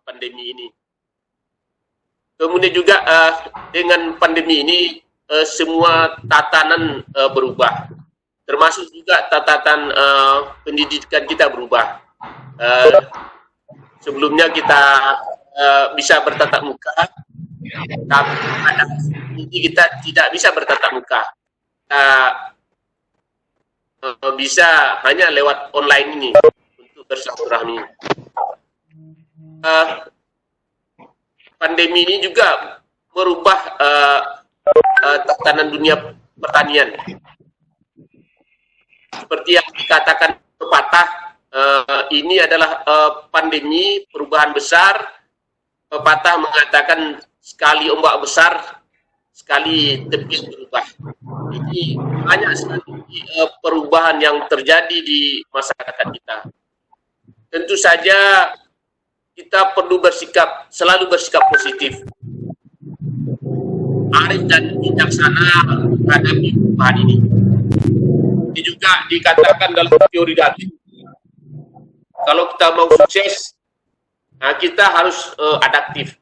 pandemi ini. Kemudian juga dengan pandemi ini semua tatanan berubah, termasuk juga tatanan pendidikan kita berubah. Sebelumnya kita bisa bertatap muka, tapi pada ini kita tidak bisa bertatap muka. Bisa hanya lewat online ini untuk bersilaturahmi. Pandemi ini juga merubah tatanan dunia pertanian. Seperti yang dikatakan pepatah, ini adalah pandemi perubahan besar. Pepatah mengatakan sekali ombak besar, sekali tebing berubah. Ini banyak sekali perubahan yang terjadi di masyarakat kita. Tentu saja kita perlu selalu bersikap positif, arif dan bijaksana menghadapi perubahan ini. Ini juga dikatakan dalam teori Darwin, kalau kita mau sukses, kita harus adaptif.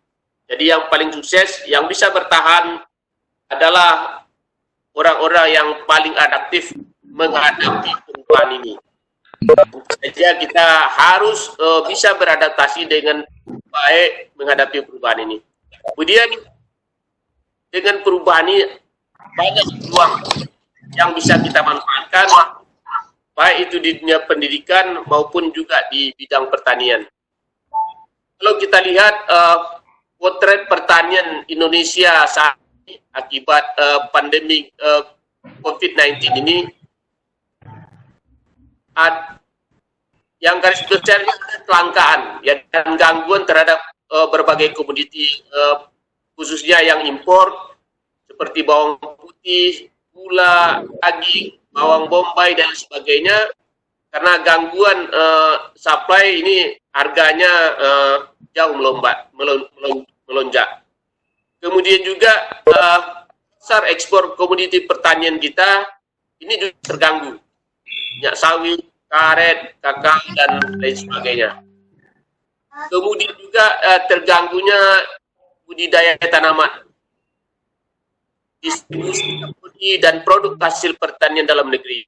Jadi yang paling sukses, yang bisa bertahan adalah orang-orang yang paling adaptif menghadapi perubahan ini. Saja kita harus bisa beradaptasi dengan baik menghadapi perubahan ini. Kemudian dengan perubahan ini banyak peluang yang bisa kita manfaatkan, baik itu di dunia pendidikan maupun juga di bidang pertanian. Kalau kita lihat potret pertanian Indonesia saat ini akibat pandemi COVID-19 ini, yang garis besarnya kelangkaan ya, dan gangguan terhadap berbagai komoditi, khususnya yang impor seperti bawang putih, gula, daging, bawang bombay dan sebagainya. Karena gangguan supply ini harganya jauh melonjak. Kemudian juga pasar ekspor komoditi pertanian kita ini juga terganggu. Minyak sawit, karet, kakao dan lain sebagainya. Kemudian juga terganggunya budidaya tanaman, distribusi komoditi dan produk hasil pertanian dalam negeri.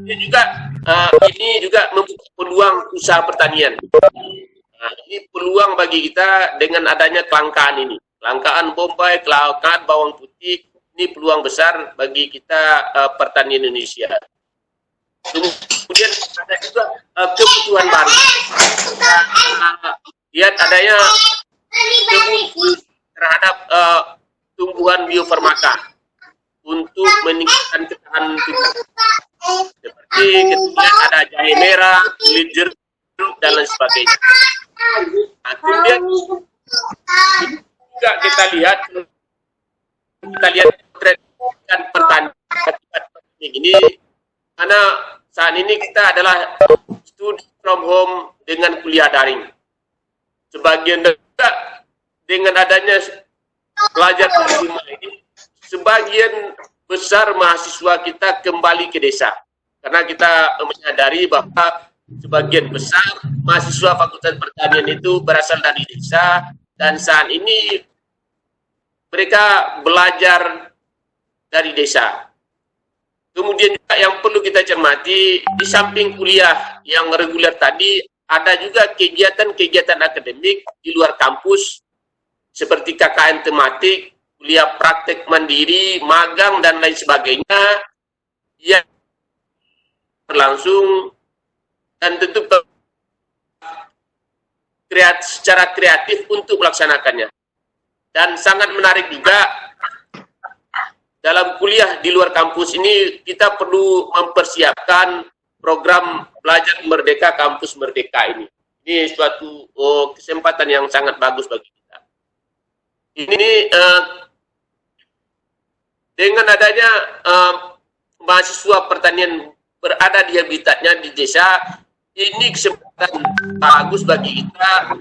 Ini juga membuka peluang usaha pertanian. Ini peluang bagi kita dengan adanya kelangkaan ini. Kelangkaan bombay, kelangkaan bawang putih, ini peluang besar bagi kita pertanian Indonesia. Kemudian ada juga kebutuhan baru. Lihat adanya kebutuhan terhadap tumbuhan biofarmaka untuk meningkatkan ketahanan tubuh. Seperti kemudian ada jahe merah, kulit jeruk dan lain sebagainya. Kemudian juga kita lihat tren pertanian ini, karena saat ini kita adalah studi from home dengan kuliah daring. Sebagian juga dengan adanya belajar dari rumah ini, sebagian besar mahasiswa kita kembali ke desa. Karena kita menyadari bahwa sebagian besar mahasiswa Fakultas Pertanian itu berasal dari desa, dan saat ini mereka belajar dari desa. Kemudian juga yang perlu kita cermati, di samping kuliah yang reguler tadi, ada juga kegiatan-kegiatan akademik di luar kampus, seperti KKN tematik, kuliah praktek mandiri, magang, dan lain sebagainya, yang berlangsung, dan tentu secara kreatif untuk melaksanakannya. Dan sangat menarik juga, dalam kuliah di luar kampus ini, kita perlu mempersiapkan program belajar merdeka kampus merdeka ini. Ini suatu kesempatan yang sangat bagus bagi kita. Ini dengan adanya mahasiswa pertanian berada di habitatnya di desa, ini kesempatan bagus bagi kita,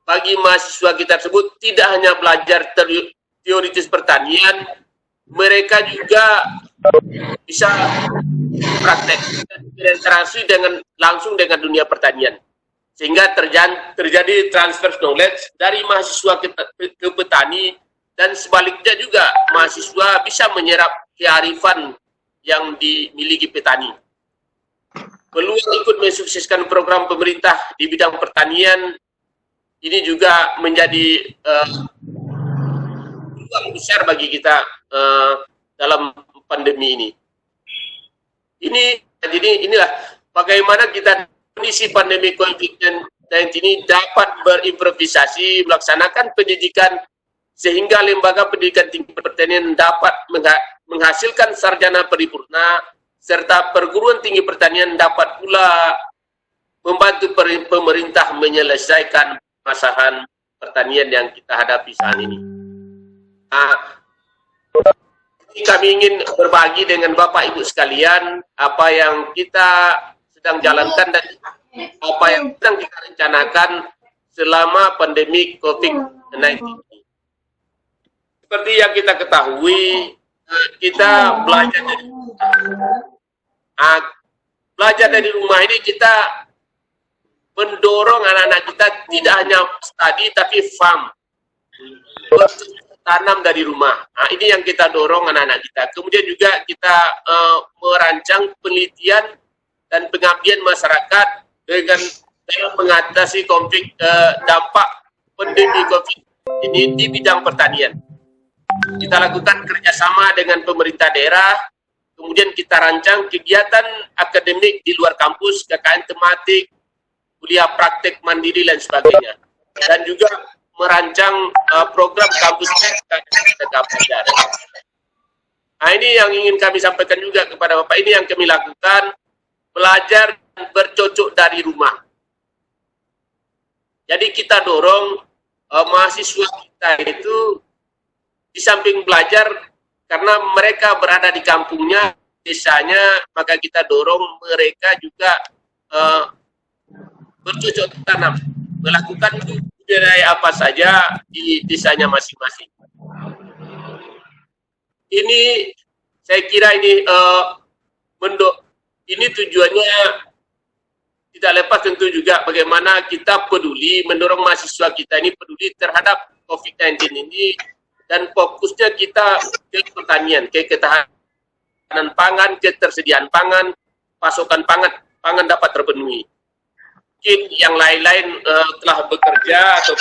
bagi mahasiswa kita tersebut tidak hanya belajar teoritis pertanian, mereka juga bisa praktek berinteraksi langsung dengan dunia pertanian. sehingga terjadi transfer knowledge dari mahasiswa ke petani, dan sebaliknya juga mahasiswa bisa menyerap kearifan yang dimiliki petani. Peluang ikut mensukseskan program pemerintah di bidang pertanian ini juga menjadi peluang besar bagi kita dalam pandemi ini. Jadi inilah bagaimana kita kondisi pandemi COVID-19 ini dapat berimprovisasi melaksanakan pendidikan sehingga lembaga pendidikan tinggi pertanian dapat menghasilkan sarjana paripurna, serta perguruan tinggi pertanian dapat pula membantu pemerintah menyelesaikan permasalahan pertanian yang kita hadapi saat ini. Kami ingin berbagi dengan Bapak Ibu sekalian apa yang kita sedang jalankan dan apa yang sedang kita rencanakan selama pandemi COVID-19. Seperti yang kita ketahui, kita belajar dari rumah ini, kita mendorong anak-anak kita tidak hanya studi tapi farm, tanam dari rumah. Ini yang kita dorong anak-anak kita. Kemudian juga kita merancang penelitian dan pengabdian masyarakat dengan mengatasi konflik dampak pandemi COVID ini di bidang pertanian. Kita lakukan kerjasama dengan pemerintah daerah, kemudian kita rancang kegiatan akademik di luar kampus, KKN tematik, kuliah praktek mandiri dan sebagainya, dan juga merancang program kampus belajar. Ini yang ingin kami sampaikan juga kepada Bapak, ini yang kami lakukan, belajar bercocok dari rumah. Jadi kita dorong mahasiswa kita itu di samping belajar, karena mereka berada di kampungnya, desanya, maka kita dorong mereka juga bercocok tanam, melakukan budidaya apa saja di desanya masing-masing. Ini saya kira ini tujuannya tidak lepas tentu juga bagaimana kita peduli, mendorong mahasiswa kita ini peduli terhadap COVID-19 ini, dan fokusnya kita ke pertanian, ke ketahanan pangan, ketersediaan pangan, pasokan pangan dapat terpenuhi. Mungkin yang lain-lain telah bekerja atau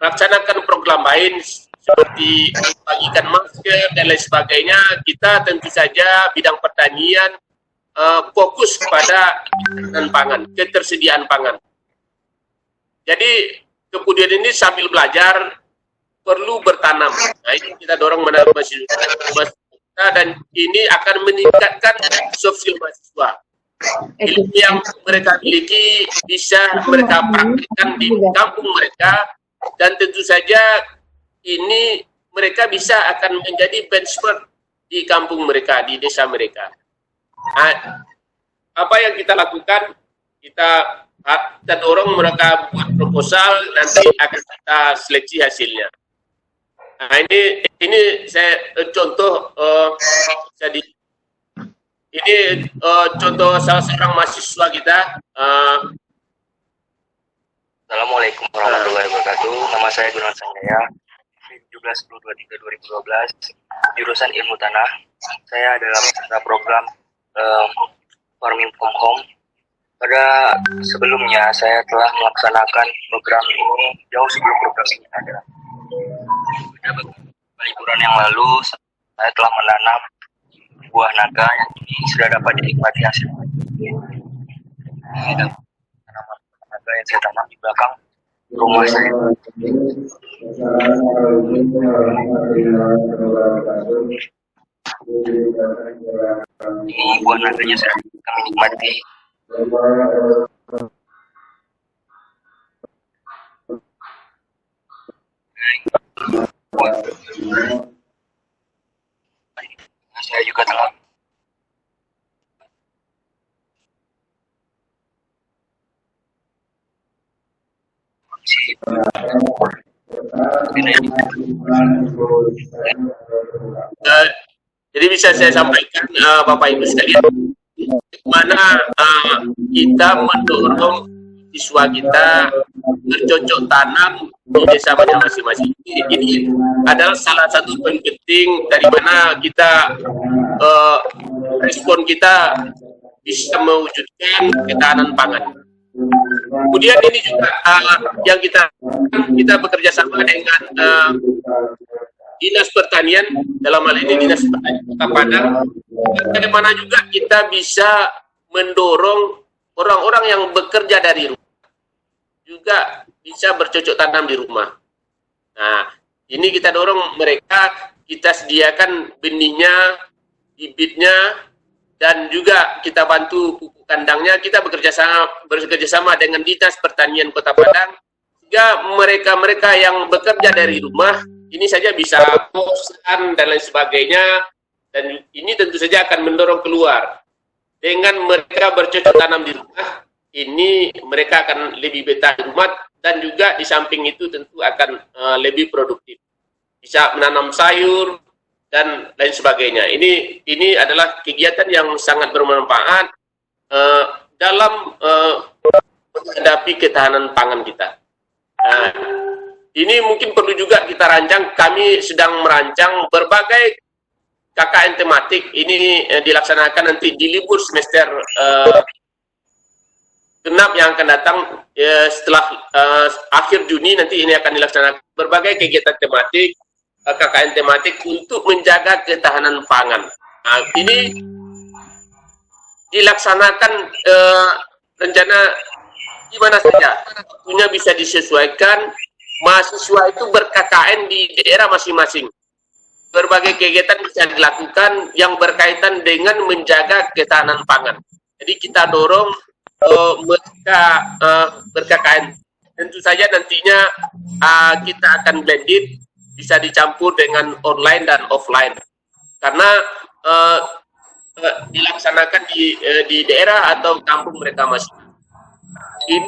melaksanakan program lain seperti bagikan masker dan lain sebagainya. Kita tentu saja bidang pertanian fokus kepada ketahanan pangan, ketersediaan pangan. Jadi kemudian ini sambil belajar perlu bertanam. Nah, ini kita dorong mahasiswa, dan ini akan meningkatkan soft skill mahasiswa. Ilmu yang mereka miliki bisa mereka praktikkan di kampung mereka, dan tentu saja ini mereka bisa akan menjadi benchmark di kampung mereka, di desa mereka. Nah, apa yang kita lakukan, kita dorong mereka buat proposal, nanti akan kita seleksi hasilnya. Nah, ini saya contoh contoh salah seorang mahasiswa kita. Assalamualaikum warahmatullahi wabarakatuh. Nama saya Gunawan Sanjaya, 17/23/2012, jurusan Ilmu Tanah. Saya adalah peserta program Farming from Home. Pada sebelumnya saya telah melaksanakan program ini jauh sebelum program ini ada. Pada liburan yang lalu saya telah menanam buah naga yang ini sudah dapat dinikmati hasilnya. Ini tanaman naga yang saya tanam di belakang rumah saya. Ini buah naganya sudah kami nikmati. Saya juga telah jadi bisa saya sampaikan Bapak Ibu sekalian, mana kita mendorong siswa kita bercocok tanam di desa masing-masing. Ini adalah salah satu poin penting dari mana kita respon kita bisa mewujudkan ketahanan pangan. Kemudian ini juga yang kita bekerja sama dengan Dinas Pertanian, dalam hal ini Dinas Pertanian Kota Padang, bagaimana juga kita bisa mendorong orang-orang yang bekerja dari rumah juga bisa bercocok tanam di rumah. Nah, ini kita dorong mereka, kita sediakan benihnya, bibitnya, dan juga kita bantu pupuk kandangnya. Kita bekerja sama dengan Dinas Pertanian Kota Padang, sehingga mereka-mereka yang bekerja dari rumah ini saja bisa bosan dan lain sebagainya, dan ini tentu saja akan mendorong keluar. Dengan mereka bercocok tanam di rumah, ini mereka akan lebih betah di rumah, dan juga di samping itu tentu akan lebih produktif, bisa menanam sayur dan lain sebagainya. Ini adalah kegiatan yang sangat bermanfaat dalam menghadapi ketahanan pangan kita. Nah, ini mungkin perlu juga kita rancang. Kami sedang merancang berbagai KKN tematik. Ini dilaksanakan nanti di libur semester genap yang akan datang, setelah akhir Juni nanti ini akan dilaksanakan berbagai kegiatan tematik, KKN tematik untuk menjaga ketahanan pangan. Nah, ini dilaksanakan rencana di mana saja, waktunya bisa disesuaikan. Mahasiswa itu ber-KKN di daerah masing-masing. Berbagai kegiatan bisa dilakukan yang berkaitan dengan menjaga ketahanan pangan. Jadi kita dorong mereka ber-KKN. Tentu saja nantinya kita akan blended, bisa dicampur dengan online dan offline. Karena dilaksanakan di daerah atau kampung mereka masing. Ini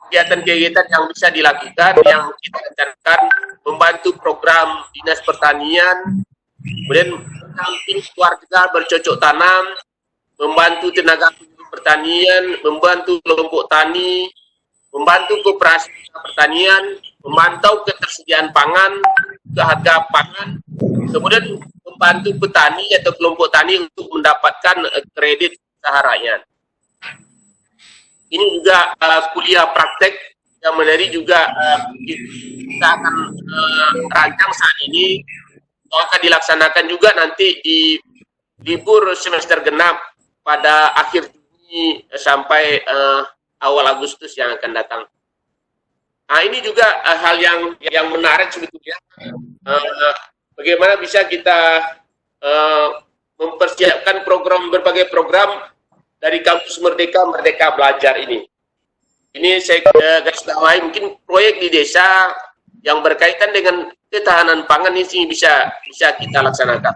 kegiatan-kegiatan yang bisa dilakukan, yang kita rencanakan membantu program Dinas Pertanian, kemudian mendampingi warga bercocok tanam, membantu tenaga pertanian, membantu kelompok tani, membantu koperasi pertanian, memantau ketersediaan pangan, harga pangan, kemudian membantu petani atau kelompok tani untuk mendapatkan kredit usaha rakyat. Ini juga kuliah praktek yang menarik juga kita akan rancang saat ini, akan dilaksanakan juga nanti di libur semester genap pada akhir Juni sampai awal Agustus yang akan datang. Nah, ini juga hal yang menarik sebetulnya. Bagaimana bisa kita mempersiapkan berbagai program dari Kampus Merdeka Belajar ini. Ini saya garis bawahi, mungkin proyek di desa yang berkaitan dengan ketahanan pangan ini bisa kita laksanakan.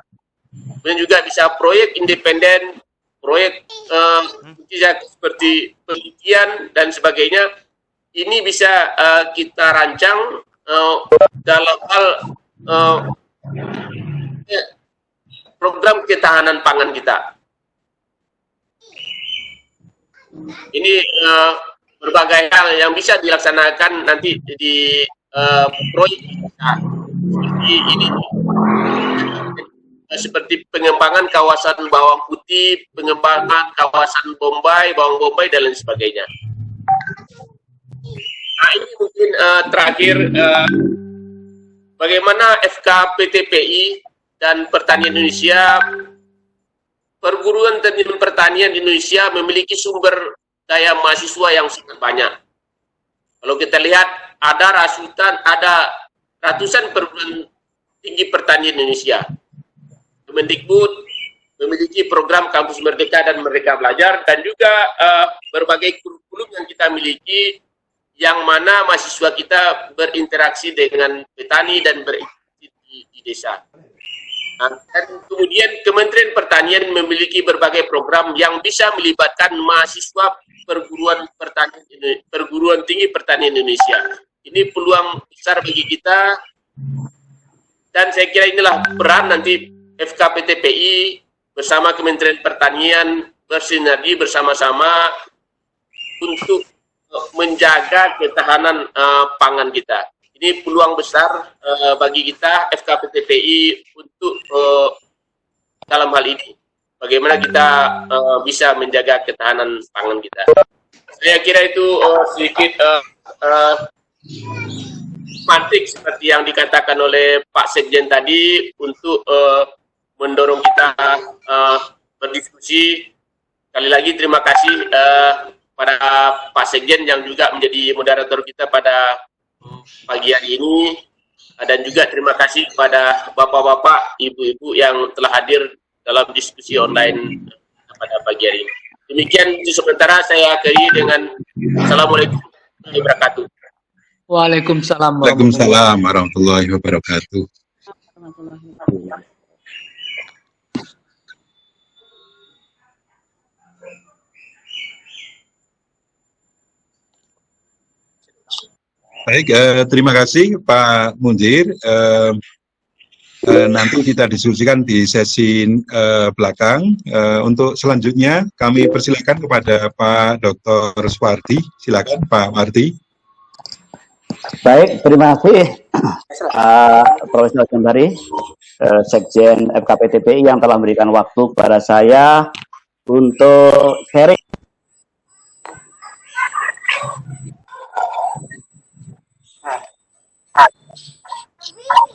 Kemudian juga bisa proyek independen, proyek seperti penelitian dan sebagainya. Ini bisa kita rancang dalam hal program ketahanan pangan kita. Ini berbagai hal yang bisa dilaksanakan nanti di proyek kita. Ini seperti pengembangan kawasan bawang putih, pengembangan kawasan bawang bombay dan lain sebagainya. Nah, ini mungkin terakhir, bagaimana FKPTPI dan Pertanian Indonesia, perguruan teknik pertanian di Indonesia memiliki sumber daya mahasiswa yang sangat banyak. Kalau kita lihat, ada ratusan perguruan tinggi pertanian Indonesia. Kemendikbud memiliki program Kampus Merdeka dan Merdeka Belajar, dan juga berbagai kurikulum yang kita miliki, yang mana mahasiswa kita berinteraksi dengan petani dan berinteraksi di desa. Dan kemudian Kementerian Pertanian memiliki berbagai program yang bisa melibatkan mahasiswa perguruan tinggi pertanian Indonesia. Ini peluang besar bagi kita, dan saya kira inilah peran nanti FKPTPI bersama Kementerian Pertanian bersinergi bersama-sama untuk menjaga ketahanan pangan kita. Ini peluang besar bagi kita FKPTPI untuk dalam hal ini. Bagaimana kita bisa menjaga ketahanan pangan kita. Saya kira itu sedikit mantik seperti yang dikatakan oleh Pak Sekjen tadi untuk mendorong kita berdiskusi. Sekali lagi terima kasih pada Pak Sekjen yang juga menjadi moderator kita pada pagi hari ini, dan juga terima kasih kepada bapak-bapak, ibu-ibu yang telah hadir dalam diskusi online pada pagi hari ini. Demikian sementara saya akhiri dengan Assalamualaikum warahmatullahi wabarakatuh. Waalaikumsalam. Waalaikumsalam warahmatullahi wabarakatuh. Baik, terima kasih Pak Munzir. Nanti kita diskusikan di sesi belakang. Untuk selanjutnya kami persilakan kepada Pak Dr. Suwardi. Silakan Pak Mardi. Baik, terima kasih Profesor Jambari, Sekjen FKPTPI yang telah memberikan waktu kepada saya untuk sharing.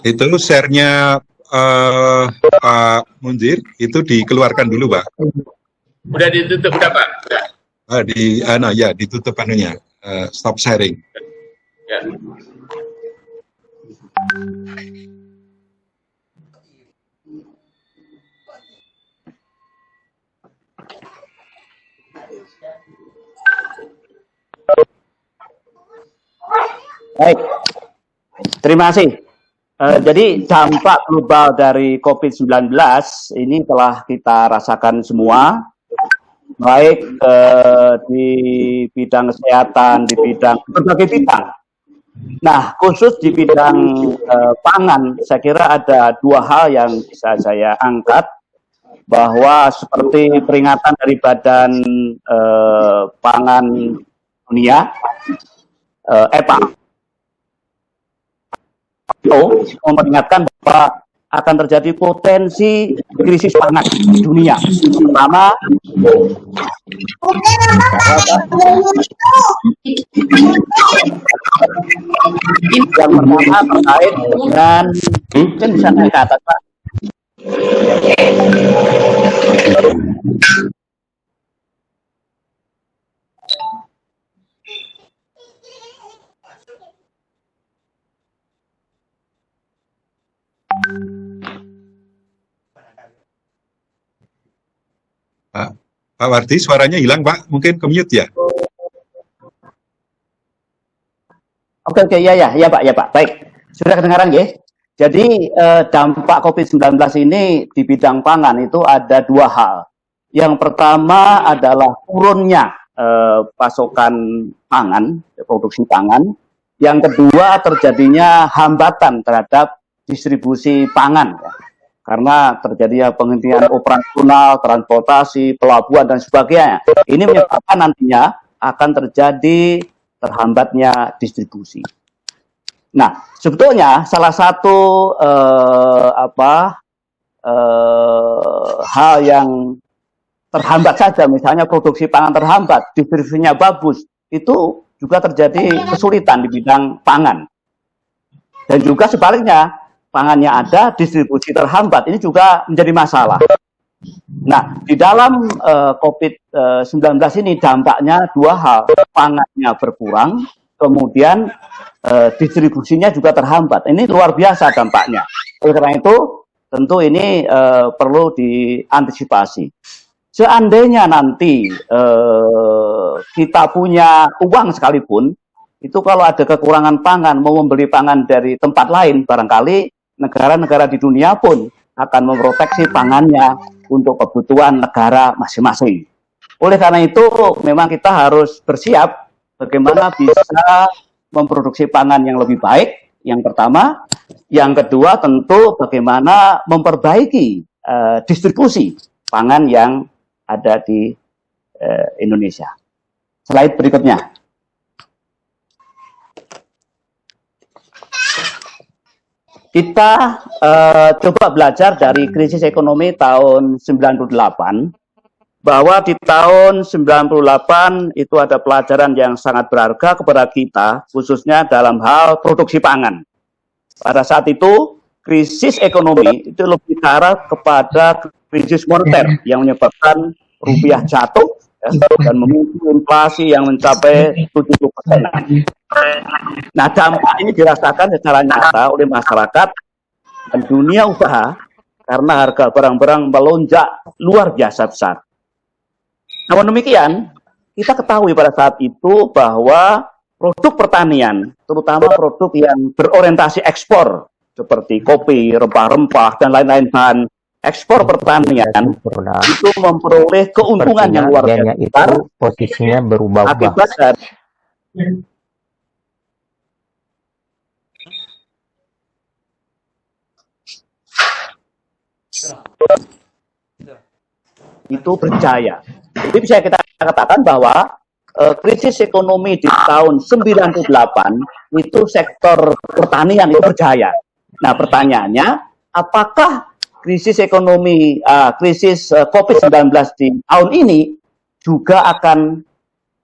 Itu share-nya Pak Munzir itu dikeluarkan dulu, Pak. Udah ditutup, udah Pak? Udah. Ya, ditutup anunya, stop sharing. Ya. Baik, terima kasih. Jadi dampak global dari COVID-19 ini telah kita rasakan semua, baik di bidang kesehatan, di bidang berbagai bidang. Nah, khusus di bidang pangan, saya kira ada dua hal yang bisa saya angkat, bahwa seperti peringatan dari Badan Pangan Dunia, EPA, memperingatkan bahwa akan terjadi potensi krisis pangan di dunia, terutama yang pertama terkait dengan mungkin bisa naik ke atas, Pak. Pak Wardi, suaranya hilang, Pak. Mungkin ke-mute ya? Oke, ya Pak. Baik, sudah kedengaran ya? Jadi dampak COVID-19 ini di bidang pangan itu ada dua hal. Yang pertama adalah turunnya pasokan pangan, produksi pangan. Yang kedua terjadinya hambatan terhadap distribusi pangan, ya. Karena terjadinya penghentian operasional, transportasi, pelabuhan, dan sebagainya. Ini menyebabkan nantinya akan terjadi terhambatnya distribusi. Nah, sebetulnya salah satu hal yang terhambat saja, misalnya produksi pangan terhambat, distribusinya bagus, itu juga terjadi kesulitan di bidang pangan. Dan juga sebaliknya, pangannya ada, distribusi terhambat, ini juga menjadi masalah. Nah, di dalam COVID-19 ini dampaknya dua hal, pangannya berkurang, kemudian distribusinya juga terhambat. Ini luar biasa dampaknya. Oleh karena itu, tentu ini perlu diantisipasi. Seandainya nanti kita punya uang sekalipun, itu kalau ada kekurangan pangan, mau membeli pangan dari tempat lain, barangkali negara-negara di dunia pun akan memproteksi pangannya untuk kebutuhan negara masing-masing. Oleh karena itu, memang kita harus bersiap bagaimana bisa memproduksi pangan yang lebih baik, yang pertama. Yang kedua, tentu bagaimana memperbaiki distribusi pangan yang ada di Indonesia. Slide berikutnya. Kita coba belajar dari krisis ekonomi tahun 98, bahwa di tahun 98 itu ada pelajaran yang sangat berharga kepada kita, khususnya dalam hal produksi pangan. Pada saat itu, krisis ekonomi itu lebih arah kepada krisis moneter yang menyebabkan rupiah jatuh ya, dan memicu inflasi yang mencapai 70%. Nah, dampak ini dirasakan secara nyata oleh masyarakat dan dunia usaha karena harga barang-barang melonjak luar biasa besar. Namun demikian, kita ketahui pada saat itu bahwa produk pertanian, terutama produk yang berorientasi ekspor, seperti kopi, rempah-rempah, dan lain-lain bahan ekspor pertanian, itu memperoleh keuntungan yang luar biasa besar. Posisinya berubah-ubah. Akibat dari itu berjaya. Jadi bisa kita katakan bahwa krisis ekonomi di tahun 98 itu sektor pertanian itu berjaya. Nah, pertanyaannya, apakah krisis ekonomi, krisis COVID-19 di tahun ini juga akan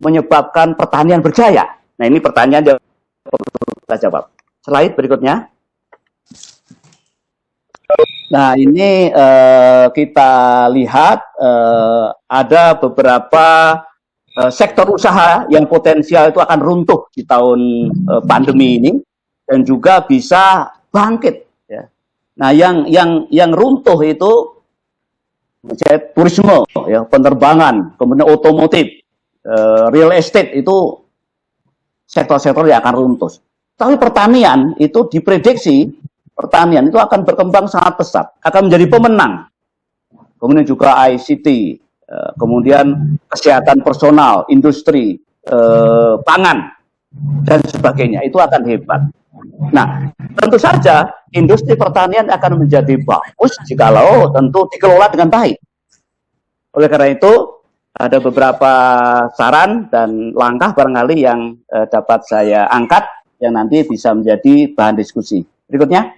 menyebabkan pertanian berjaya? Nah, ini pertanyaan yang perlu kita jawab. Slide berikutnya. Nah, ini kita lihat ada beberapa sektor usaha yang potensial itu akan runtuh di tahun pandemi ini dan juga bisa bangkit. Ya. Nah, yang runtuh itu misalnya turisme, ya, penerbangan, kemudian otomotif, real estate itu sektor-sektor yang akan runtuh. Tapi pertanian itu diprediksi pertanian itu akan berkembang sangat pesat, akan menjadi pemenang. Kemudian juga ICT, kemudian kesehatan personal, industri, pangan, dan sebagainya. Itu akan hebat. Nah, tentu saja industri pertanian akan menjadi bagus jikalau tentu dikelola dengan baik. Oleh karena itu, ada beberapa saran dan langkah barangkali yang dapat saya angkat yang nanti bisa menjadi bahan diskusi. Berikutnya.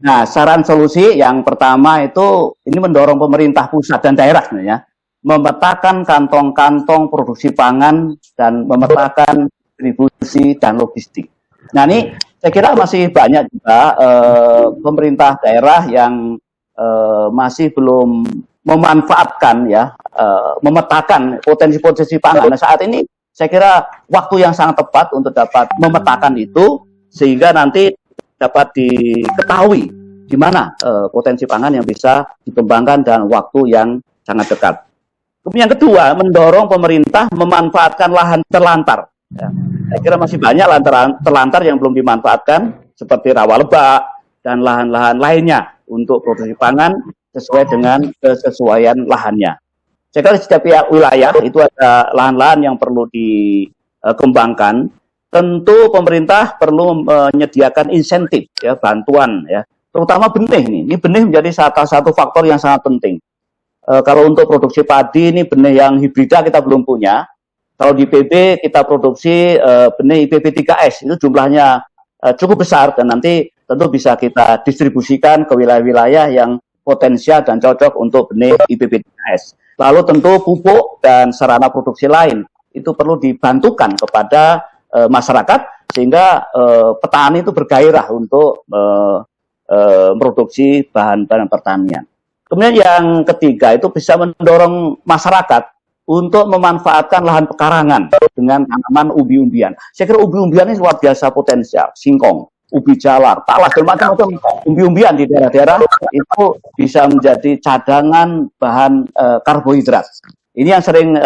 Nah, saran solusi yang pertama itu ini mendorong pemerintah pusat dan daerah sebenarnya memetakan kantong-kantong produksi pangan dan memetakan distribusi dan logistik. Nah, ini saya kira masih banyak juga pemerintah daerah yang masih belum memanfaatkan ya, memetakan potensi-potensi pangan. Nah, saat ini saya kira waktu yang sangat tepat untuk dapat memetakan itu sehingga nanti dapat diketahui di mana potensi pangan yang bisa dikembangkan dalam waktu yang sangat dekat. Kemudian yang kedua, mendorong pemerintah memanfaatkan lahan terlantar. Ya. Saya kira masih banyak lahan terlantar yang belum dimanfaatkan, seperti rawa lebak dan lahan-lahan lainnya untuk produksi pangan sesuai dengan kesesuaian lahannya. Saya kira di setiap wilayah itu ada lahan-lahan yang perlu dikembangkan. Tentu pemerintah perlu menyediakan insentif, ya, bantuan, ya, terutama benih nih. Ini benih menjadi salah satu faktor yang sangat penting. Kalau untuk produksi padi ini benih yang hibrida kita belum punya. Kalau di PB kita produksi benih IPB 3S itu jumlahnya cukup besar dan nanti tentu bisa kita distribusikan ke wilayah-wilayah yang potensial dan cocok untuk benih IPB 3S. Lalu tentu pupuk dan sarana produksi lain itu perlu dibantukan kepada masyarakat sehingga petani itu bergairah untuk memproduksi bahan-bahan pertanian. Kemudian yang ketiga itu bisa mendorong masyarakat untuk memanfaatkan lahan pekarangan dengan tanaman umbi-umbian. Saya kira umbi-umbian ini luar biasa potensial, singkong, ubi jalar, talas, dan macam-macam umbi-umbian di daerah-daerah itu bisa menjadi cadangan bahan karbohidrat. Ini yang sering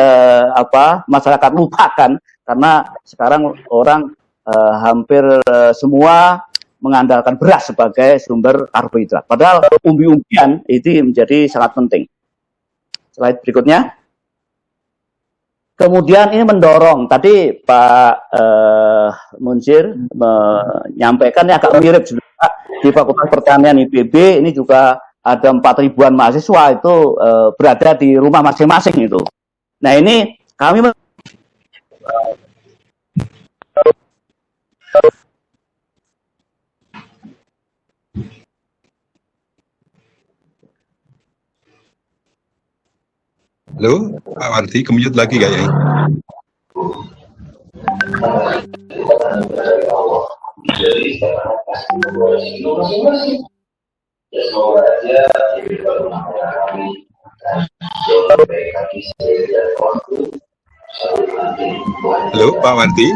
masyarakat lupakan karena sekarang orang hampir semua mengandalkan beras sebagai sumber karbohidrat. Padahal umbi-umbian itu menjadi sangat penting. Slide berikutnya. Kemudian ini mendorong, tadi Pak Munsir menyampaikan agak mirip juga di Fakultas Pertanian IPB, ini juga ada 4.000-an mahasiswa itu berada di rumah masing-masing itu. Nah ini kami Halo, Pak Wardi, kemute lagi nggak ya? Halo, Pak Wardi.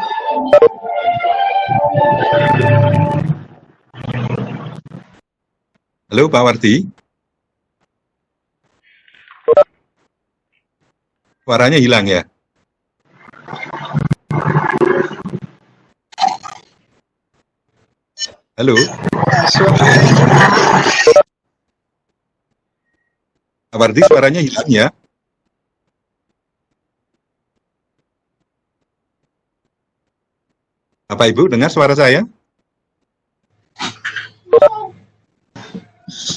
Halo, Pak Wardi. Suaranya hilang ya? Halo? Pak Wardi, suaranya hilang ya? Bapak Ibu dengar suara saya?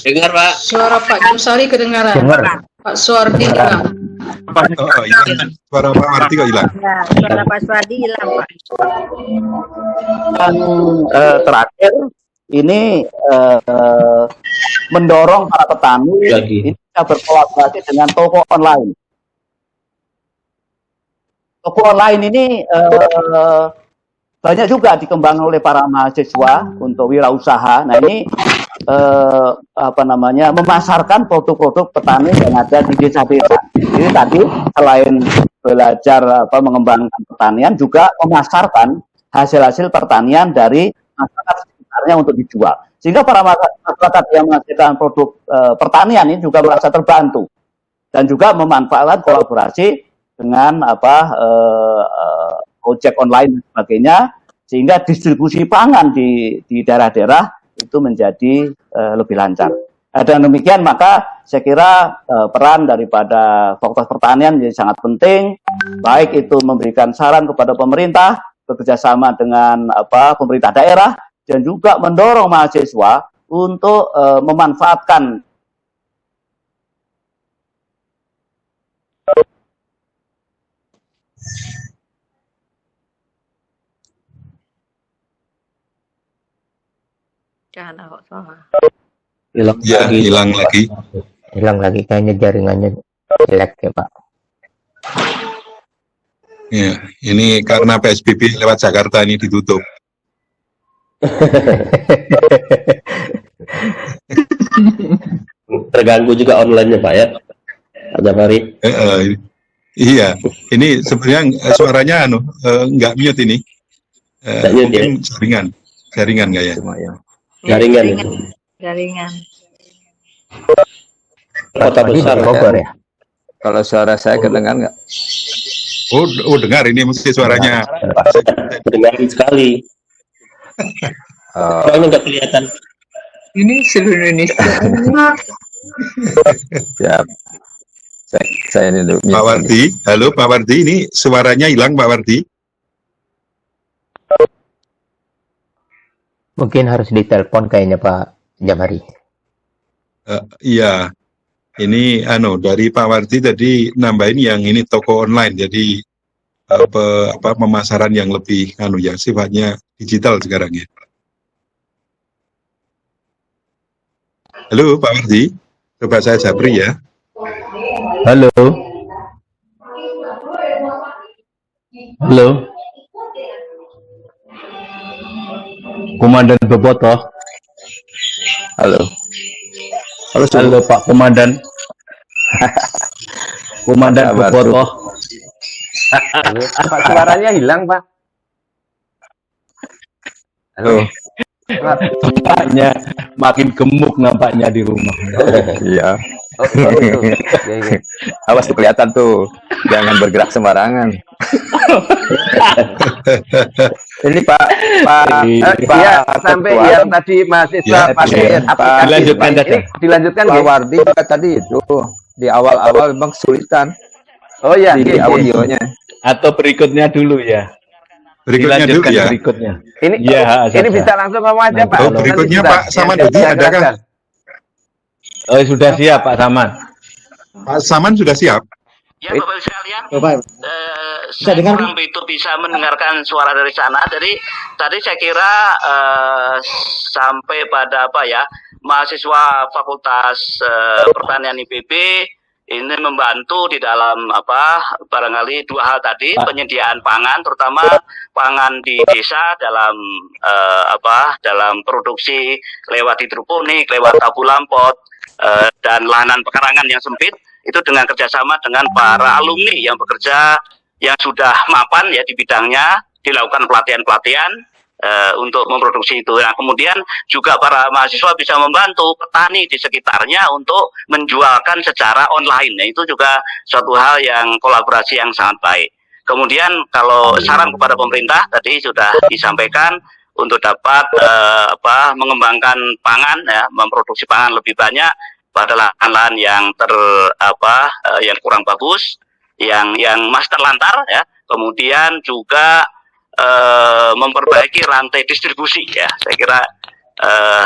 Dengar, Pak. Suara Pak Jumsari kedengaran. Dengar. Pak Suardi hilang. Oh, hilang. Suara Pak Wardi kok hilang? Ya, suara Pak Suardi hilang, Pak. Dan terakhir ini mendorong para petani ini bisa berkolaborasi dengan toko online. Toko online ini banyak juga dikembangkan oleh para mahasiswa untuk wirausaha. Nah ini memasarkan produk-produk petani yang ada di desa-desa. Jadi tadi selain belajar mengembangkan pertanian, juga memasarkan hasil-hasil pertanian dari masyarakat sekitarnya untuk dijual. Sehingga para masyarakat yang menghasilkan produk pertanian ini juga merasa terbantu dan juga memanfaatkan kolaborasi dengan ojek online dan sebagainya, sehingga distribusi pangan di daerah-daerah itu menjadi lebih lancar. Dan demikian maka saya kira peran daripada Fakultas Pertanian menjadi sangat penting, baik itu memberikan saran kepada pemerintah, bekerjasama dengan pemerintah daerah, dan juga mendorong mahasiswa untuk memanfaatkan Jangan kok soal. Hilang Ya, lagi. hilang lagi. Kayaknya jaringannya jelek ya, Pak. Ya, ini karena PSBB lewat Jakarta ini ditutup. Terganggu juga online-nya, Pak ya. Ada Mari. Iya, ini sebenarnya suaranya nggak mute ini. Mungkin jaringan nggak ya? Jaringan itu. Jaringan. Kota besar ya. Kalau suara saya kedengar nggak? Oh, dengar ini mesti suaranya. Dengar sekali. Soalnya nggak kelihatan. Ini seluruh Indonesia. Siap. Saya ini dulu. Pak Wardi, halo Pak Wardi, ini suaranya hilang Pak Wardi. Mungkin harus ditelepon kayaknya Pak Jamari. Iya, ini dari Pak Wardi tadi nambahin yang ini toko online, jadi pemasaran yang lebih sifatnya digital sekarang ya. Halo Pak Wardi, coba saya japri ya. Halo. Halo. Komandan Bobotoh. Halo. Halo Pak Komandan. Komandan Bobotoh. Pak, suaranya hilang, Pak. Halo. Nampaknya makin gemuk nampaknya di rumah. Iya. Itu. Ya. Awas tuh kelihatan tuh. Jangan bergerak sembarangan. Ini Pak ya, sampai Ketua, yang tadi mahasiswa dilanjutkan saja. Dilanjutkan Pak Wardi juga tadi itu di awal-awal memang kesulitan. Oh ya, di audionya. Atau berikutnya dulu ya. Berikutnya dulu ya. Berikutnya. Ini ya, ini bisa langsung ngomong aja Pak. Oh, berikutnya Pak sama Dodi adakah? Oh, sudah siap Pak Saman. Pak Saman sudah siap? Ya, Bapak sekalian, saya kurang begitu bisa mendengarkan suara dari sana. Jadi tadi saya kira sampai pada apa ya, mahasiswa Fakultas Pertanian IPB ini membantu di dalam apa, barangkali dua hal tadi, penyediaan pangan, terutama pangan di desa dalam dalam produksi lewat hidroponik, lewat tabu lampot, dan lahanan pekarangan yang sempit. Itu dengan kerjasama dengan para alumni yang bekerja, yang sudah mapan ya di bidangnya, dilakukan pelatihan-pelatihan untuk memproduksi itu. Nah, kemudian juga para mahasiswa bisa membantu petani di sekitarnya untuk menjualkan secara online. Nah, itu juga suatu hal yang kolaborasi yang sangat baik. Kemudian kalau saran kepada pemerintah tadi sudah disampaikan untuk dapat mengembangkan pangan ya, memproduksi pangan lebih banyak pada lahan-lahan yang yang kurang bagus, yang masih terlantar ya. Kemudian juga memperbaiki rantai distribusi ya. Saya kira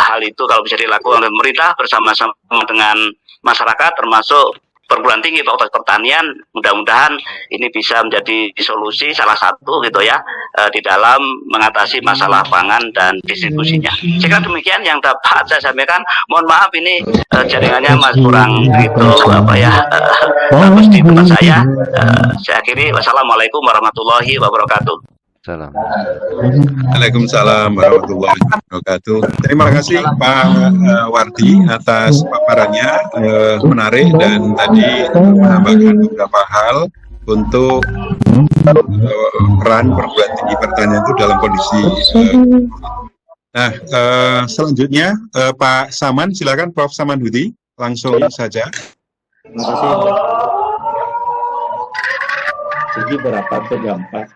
hal itu kalau bisa dilakukan oleh pemerintah bersama-sama dengan masyarakat, termasuk perguruan tinggi Fakultas Pertanian, mudah-mudahan ini bisa menjadi solusi salah satu gitu ya di dalam mengatasi masalah pangan dan distribusinya. Saya kira demikian yang dapat saya sampaikan. Mohon maaf ini jaringannya masih kurang gitu bagus di tempat saya. Saya akhiri. Wassalamualaikum warahmatullahi wabarakatuh. Salam. Waalaikumsalam warahmatullahi wabarakatuh. Terima kasih Pak Wardi atas paparannya, menarik dan tadi menambahkan beberapa hal untuk peran perguruan tinggi pertanian itu dalam kondisi. Selanjutnya Pak Saman, silakan Prof. Samanhudi, langsung saja. Terima kasih. Jadi berapa tuh jam 4?